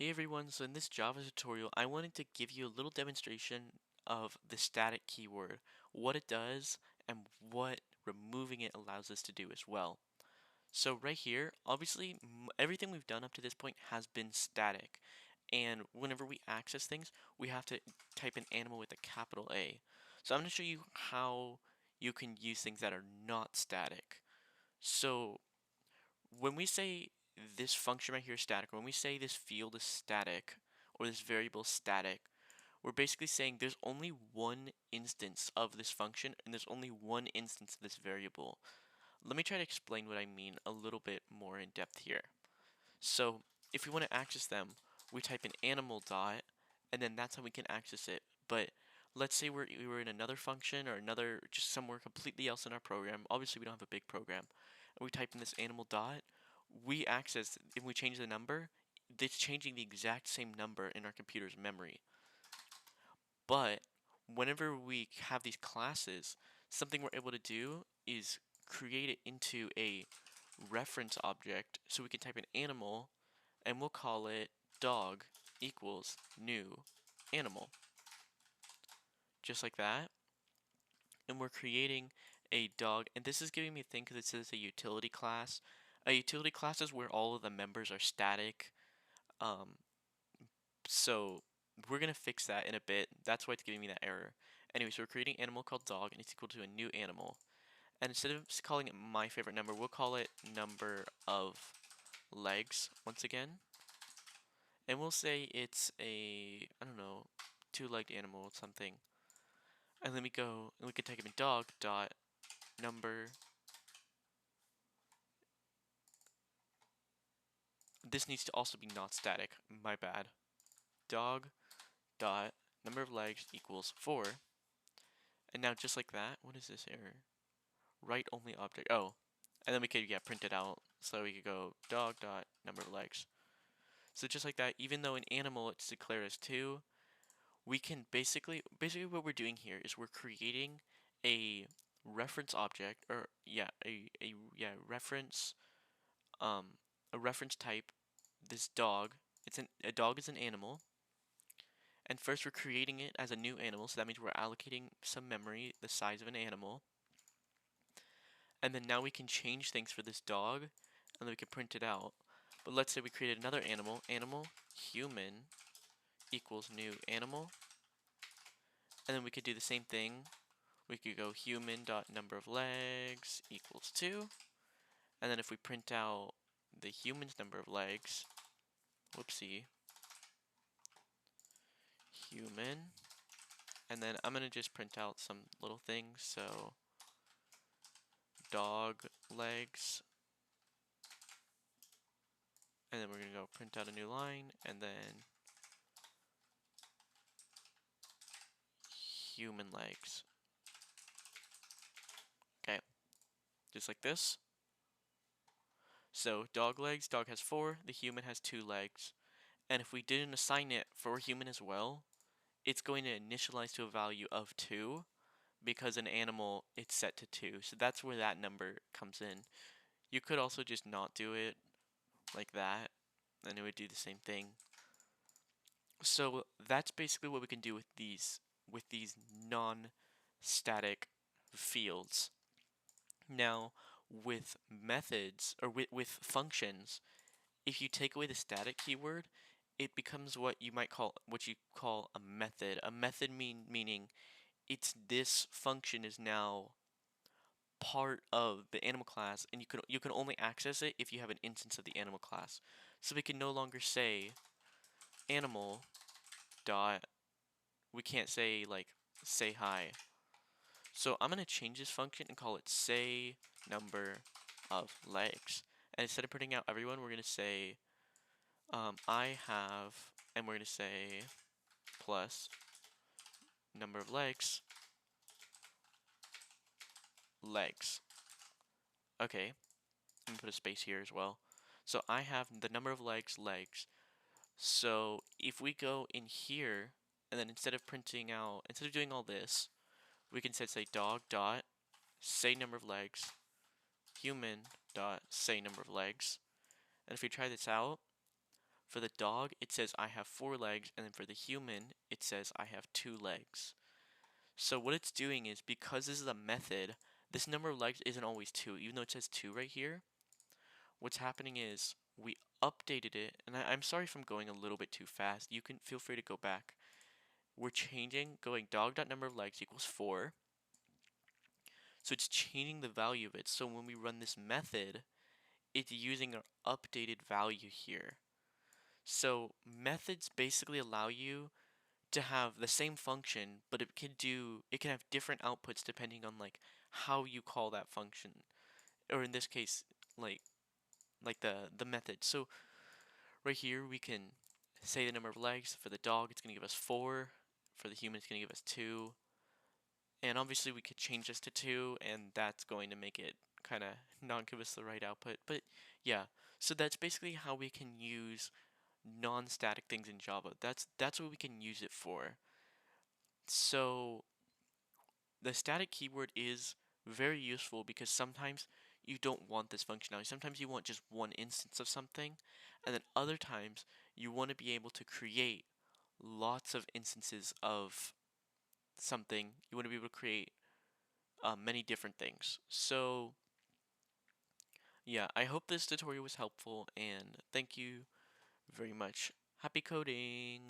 Hey everyone, so in this Java tutorial, I wanted to give you a little demonstration of the static keyword, what it does, and what removing it allows us to do as well. So right here, obviously, everything we've done up to this point has been static, and whenever we access things, we have to type an animal with a capital A. So I'm going to show you how you can use things that are not static. So when we say this function right here is static, or when we say this field is static, or this variable is static, we're basically saying there's only one instance of this function, and there's only one instance of this variable. Let me try to explain what I mean a little bit more in depth here. So if we want to access them, we type in animal dot, and then that's how we can access it. But let's say we were in another function or another, just somewhere completely else in our program. Obviously, we don't have a big program. And we type in this animal dot, we access, if we change the number, it's changing the exact same number in our computer's memory. But whenever we have these classes, something we're able to do is create it into a reference object. So we can type in animal and we'll call it dog equals new animal. Just like that. And we're creating a dog, and this is giving me a thing because it says a utility class. A utility class is where all of the members are static. Um, so we're gonna fix that in a bit. That's why it's giving me that error. Anyway, so we're creating an animal called dog, and it's equal to a new animal. And instead of calling it my favorite number, we'll call it number of legs once again. And we'll say it's a, I don't know, two-legged animal or something. And then we go, and we can type in dog dot number. This needs to also be not static, my bad. Dog dot number of legs equals 4. And now just like that, what is this error? Write only object, oh. And then we could, print it out. So we could go dog dot number of legs. So just like that, even though an animal it's declared as 2, we can basically what we're doing here is we're creating a reference object, or reference, a reference type, this dog. A dog is an animal, and first we're creating it as a new animal, so that means we're allocating some memory the size of an animal. And then now we can change things for this dog, and then we can print it out. But let's say we created another animal, human equals new animal. And then we could do the same thing. We could go human dot number of legs equals 2. And then if we print out the human's number of legs, whoopsie, human, and then I'm going to just print out some little things. So dog legs, and then we're going to go print out a new line, and then human legs. Okay, just like this. So dog legs, dog has 4, the human has 2 legs. And if we didn't assign it for human as well, it's going to initialize to a value of 2, because an animal it's set to 2. So that's where that number comes in. You could also just not do it like that, and it would do the same thing. So that's basically what we can do with these non-static fields. Now, with methods, or with functions, if you take away the static keyword, it becomes what you call a method. A method meaning it's this function is now part of the animal class, and you can only access it if you have an instance of the animal class. So we can no longer say animal dot, we can't say like say hi. So I'm gonna change this function and call it say number of legs. And instead of printing out everyone, we're gonna say I have, and we're gonna say plus number of legs. Okay, I'm gonna put a space here as well. So I have the number of legs. So if we go in here, and then instead of doing all this, we can say dog dot say number of legs, human dot say number of legs. And if we try this out, For the dog, it says I have 4 legs, and then for the human, it says I have 2 legs. So what it's doing is, because this is a method, this number of legs isn't always 2, even though it says 2 right here. What's happening is we updated it, and I'm sorry if I'm going a little bit too fast. You can feel free to go back. We're changing, going dog.number of legs equals 4. So it's changing the value of it. So when we run this method, it's using our updated value here. So methods basically allow you to have the same function, but it can have different outputs depending on like how you call that function, or in this case, like the method. So right here we can say the number of legs. For the dog, it's gonna give us 4. For the human, it's gonna give us 2. And obviously we could change this to 2, and that's going to make it kind of not give us the right output. But yeah, so that's basically how we can use non-static things in Java. That's what we can use it for. So the static keyword is very useful because sometimes you don't want this functionality. Sometimes you want just one instance of something, and then other times you want to be able to create lots of instances of something. You want to be able to create many different things. So yeah, I hope this tutorial was helpful, and thank you very much. Happy coding!